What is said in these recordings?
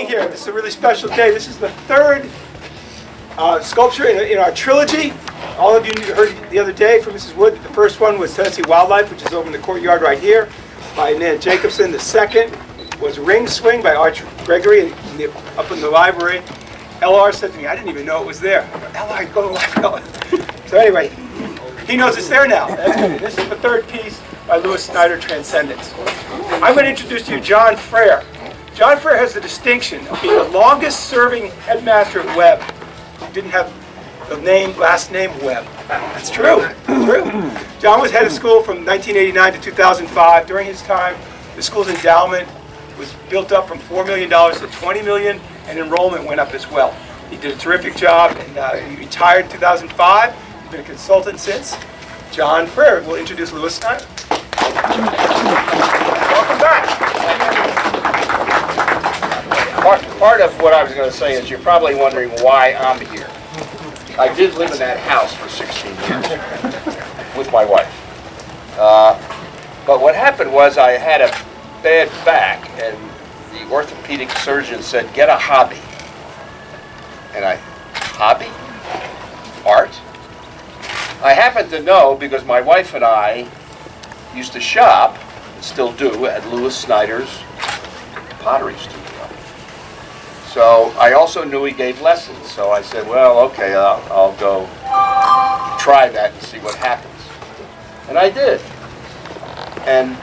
here. This is a really special day. This is the third sculpture in our trilogy. All of you heard the other day from Mrs. Wood that the first one was Tennessee Wildlife, which is over in the courtyard right here, by Nan Jacobson. The second was Ring Swing by Arch Gregory up in the library. LR said to me, I didn't even know it was there. LR, go to the library. So anyway, he knows it's there now. That's good. This is the third piece by Snyder, Transcendence. I'm going to introduce to you John Frere. John Frere has the distinction of being the longest serving headmaster at Webb. He didn't have the last name Webb. That's true. John was head of school from 1989 to 2005. During his time, the school's endowment was built up from $4 million to $20 million, and enrollment went up as well. He did a terrific job, and he retired in 2005. He's been a consultant since. John Frere will introduce Louis Snyder. Welcome back. Part of what I was going to say is you're probably wondering why I'm here. I did live in that house for 16 years with my wife. But what happened was I had a bad back, and the orthopedic surgeon said, get a hobby. And hobby? Art? I happen to know because my wife and I used to shop, and still do, at Louis Snyder's pottery studio. So I also knew he gave lessons, so I said, well, okay, I'll go try that and see what happens. And I did. And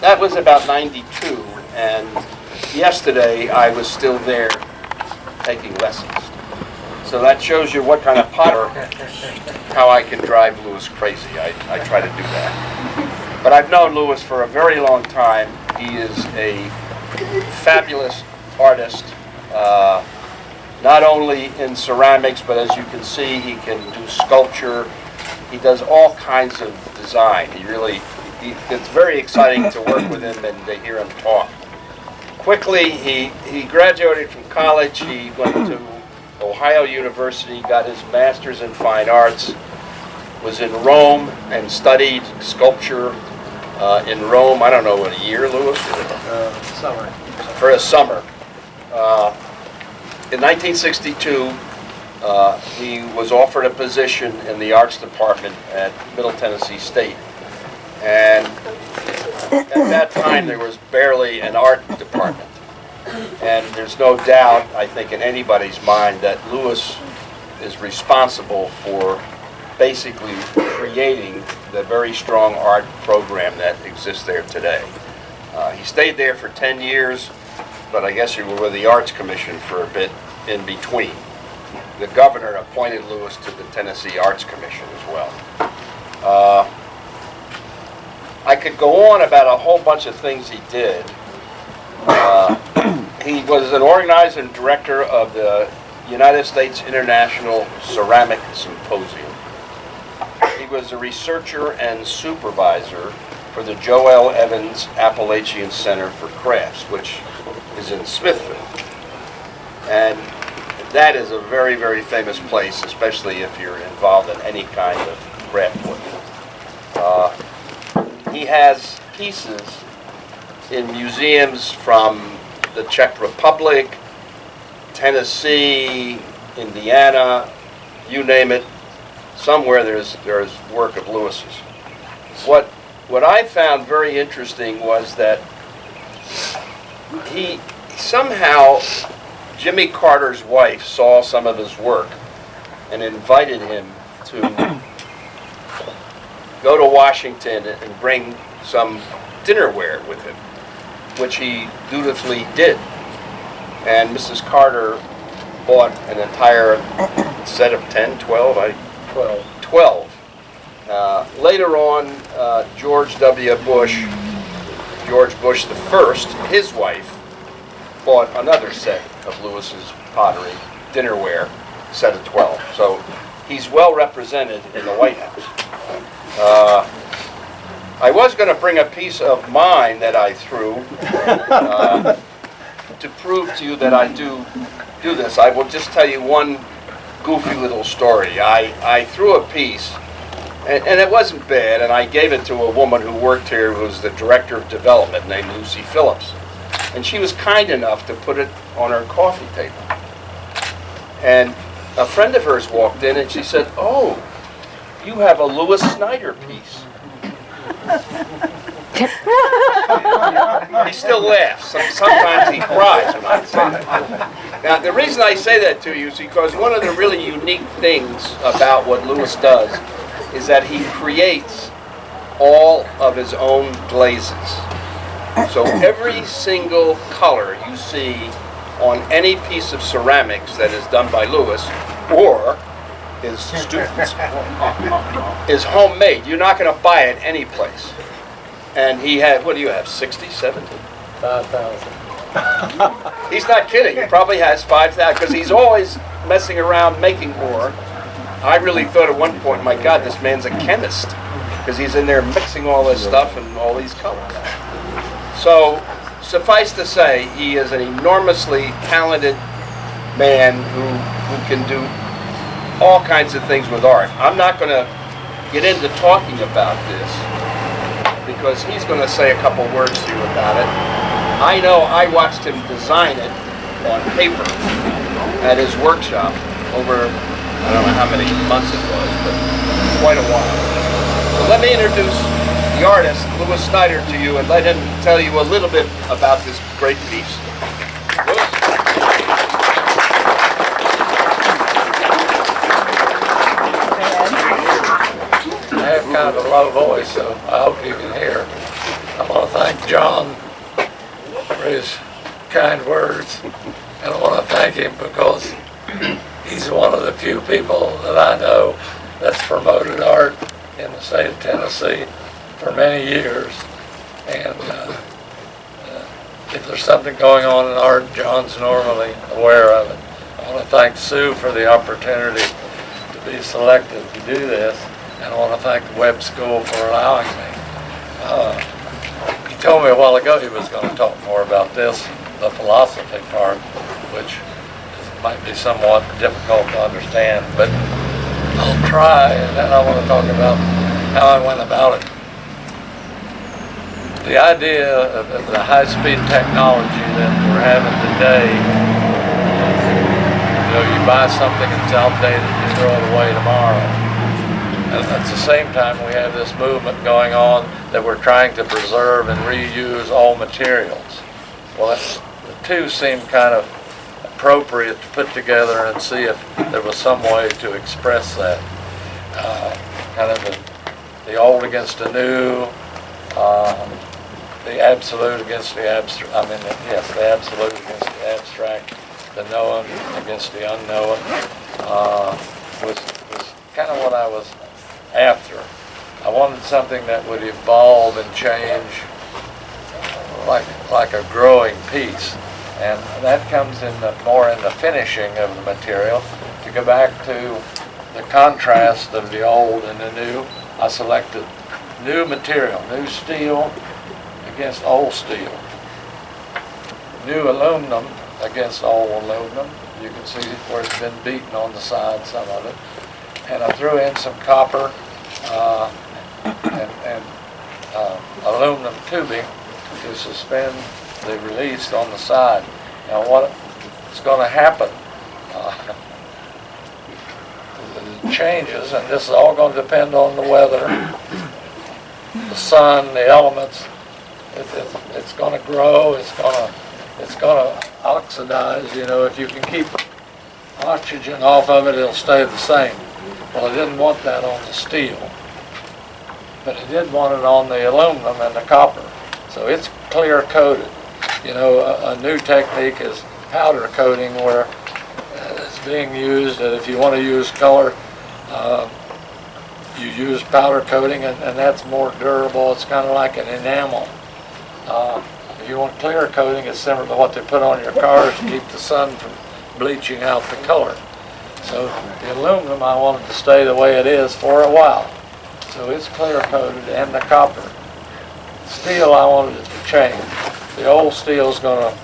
that was about 92, and yesterday I was still there taking lessons. So that shows you what kind of potter, how I can drive Louis crazy. I try to do that. But I've known Louis for a very long time. He is a fabulous artist, not only in ceramics, but as you can see, he can do sculpture. He does all kinds of design. It's very exciting to work with him and to hear him talk. Quickly, he graduated from college. He went to Ohio University, got his master's in fine arts, was in Rome and studied sculpture in Rome. I don't know, in a year, Louis? Summer. For a summer. In 1962, he was offered a position in the arts department at Middle Tennessee State. And at that time, there was barely an art department. And there's no doubt, I think, in anybody's mind that Louis is responsible for basically creating the very strong art program that exists there today. He stayed there for 10 years, but I guess you were with the Arts Commission for a bit in between. The governor appointed Louis to the Tennessee Arts Commission as well. I could go on about a whole bunch of things he did. He was an organizer and director of the United States International Ceramic Symposium. He was a researcher and supervisor for the Joel Evans Appalachian Center for Crafts, which is in Smithville. And that is a very, very famous place, especially if you're involved in any kind of craft work. He has pieces in museums from the Czech Republic, Tennessee, Indiana, you name it. Somewhere there's work of Louis's. What I found very interesting was that he somehow, Jimmy Carter's wife saw some of his work and invited him to go to Washington and bring some dinnerware with him, which he dutifully did. And Mrs. Carter bought an entire set of 10, 12? 12. Later on, George W. Bush, George Bush the First, his wife, bought another set of Louis's pottery, dinnerware, set of 12. So he's well represented in the White House. I was going to bring a piece of mine that I threw to prove to you that I do this. I will just tell you one goofy little story. I threw a piece, and it wasn't bad, and I gave it to a woman who worked here who was the director of development named Lucy Phillips. And she was kind enough to put it on her coffee table. And a friend of hers walked in and she said, "Oh, you have a Lewis Snyder piece." He still laughs. Sometimes he cries when I say that. Now, the reason I say that to you is because one of the really unique things about what Lewis does is that he creates all of his own glazes. So every single color you see on any piece of ceramics that is done by Lewis or his students is homemade. You're not going to buy it any place. And he had, what do you have, 60, 70? 5,000. He's not kidding. He probably has 5,000 because he's always messing around making more. I really thought at one point, my God, this man's a chemist because he's in there mixing all this stuff and all these colors. So, suffice to say, he is an enormously talented man who can do all kinds of things with art. I'm not going to get into talking about this because he's going to say a couple words to you about it. I know I watched him design it on paper at his workshop over, I don't know how many months it was, but quite a while. So let me introduce the artist, Lewis Snyder, to you and let him tell you a little bit about this great piece. Lewis? I have kind of a low voice, so I hope you can hear. I want to thank John for his kind words, and I want to thank him because he's one of the few people that I know that's promoted art in the state of Tennessee for many years. And if there's something going on in art, John's normally aware of it. I want to thank Sue for the opportunity to be selected to do this. And I want to thank the Webb School for allowing me. He told me a while ago he was going to talk more about this, the philosophy part, which might be somewhat difficult to understand, but I'll try, and then I want to talk about how I went about it. The idea of the high-speed technology that we're having today, you buy something that's outdated, you throw it away tomorrow. And at the same time, we have this movement going on that we're trying to preserve and reuse all materials. Well, the two seem kind of appropriate to put together and see if there was some way to express that. Kind of the old against the new, the absolute against the abstract, the absolute against the abstract, the known against the unknown, was kind of what I was after. I wanted something that would evolve and change like a growing piece. And that comes in more in the finishing of the material. To go back to the contrast of the old and the new, I selected new material, new steel against old steel. New aluminum against old aluminum. You can see where it's been beaten on the side, some of it. And I threw in some copper and aluminum tubing to suspend the release on the side. Now what is going to happen, the changes, and this is all going to depend on the weather, the sun, the elements. It's going to grow, it's going to oxidize. If you can keep oxygen off of it, it'll stay the same. Well, I didn't want that on the steel, but I did want it on the aluminum and the copper. So it's clear coated. A new technique is powder coating, where it's being used, and if you want to use color, you use powder coating, and that's more durable. It's kind of like an enamel. If you want clear coating, it's similar to what they put on your cars to keep the sun from bleaching out the color. So the aluminum, I wanted to stay the way it is for a while. So it's clear coated, and the copper. Steel, I wanted it to change. The old steel is going to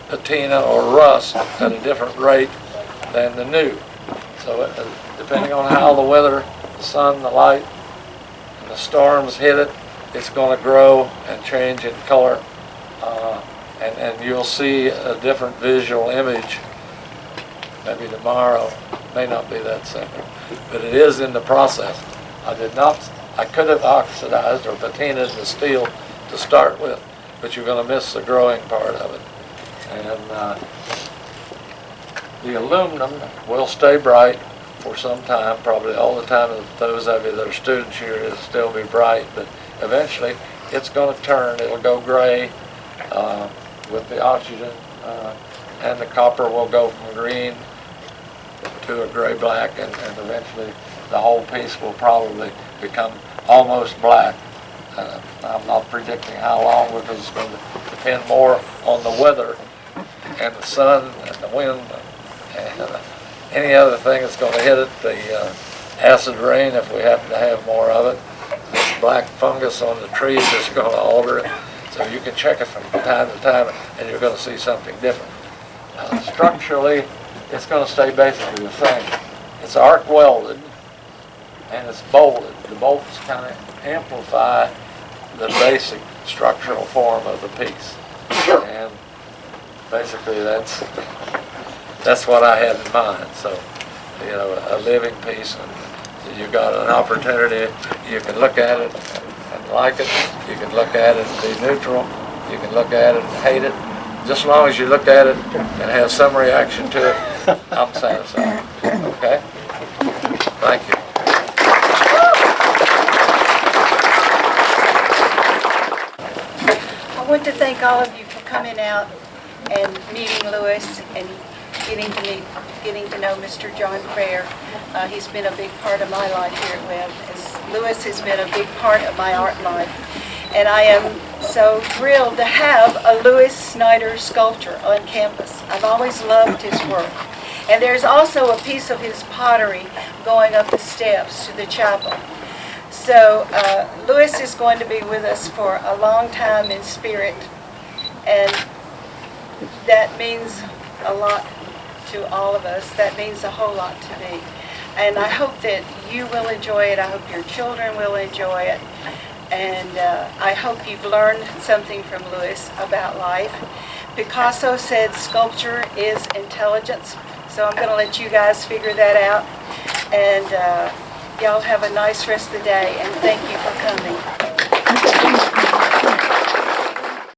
patina or rust at a different rate than the new. So depending on how the weather, the sun, the light, and the storms hit it, it's going to grow and change in color and you'll see a different visual image maybe tomorrow. May not be that simple, but it is in the process. I could have oxidized or patinaed the steel to start with, but you're going to miss the growing part of it. And the aluminum will stay bright for some time, probably all the time that those of you that are students here, it'll still be bright, but eventually it's going to turn, it'll go gray with the oxygen, and the copper will go from green to a gray-black, and eventually the whole piece will probably become almost black. I'm not predicting how long, because it's going to depend more on the weather and the sun and the wind and any other thing that's going to hit it. The acid rain, if we happen to have more of it. This black fungus on the trees is going to alter it. So you can check it from time to time, and you're going to see something different. Structurally, it's going to stay basically the same. It's arc welded and it's bolted. The bolts kind of amplify the basic structural form of the piece. And basically that's what I had in mind. So, you know, a living piece, and you got an opportunity. You can look at it and like it. You can look at it and be neutral. You can look at it and hate it. Just as long as you look at it and have some reaction to it, I'm satisfied. Okay? Thank you. I want to thank all of you for coming out and meeting Lewis and getting to know Mr. John Fair. He's been a big part of my life here at Webb. Lewis has been a big part of my art life. And I am so thrilled to have a Lewis Snyder sculpture on campus. I've always loved his work. And there's also a piece of his pottery going up the steps to the chapel. So Lewis is going to be with us for a long time in spirit, and that means a lot to all of us. That means a whole lot to me. And I hope that you will enjoy it. I hope your children will enjoy it. And I hope you've learned something from Lewis about life. Picasso said sculpture is intelligence. So I'm going to let you guys figure that out. And y'all have a nice rest of the day. And thank you for coming.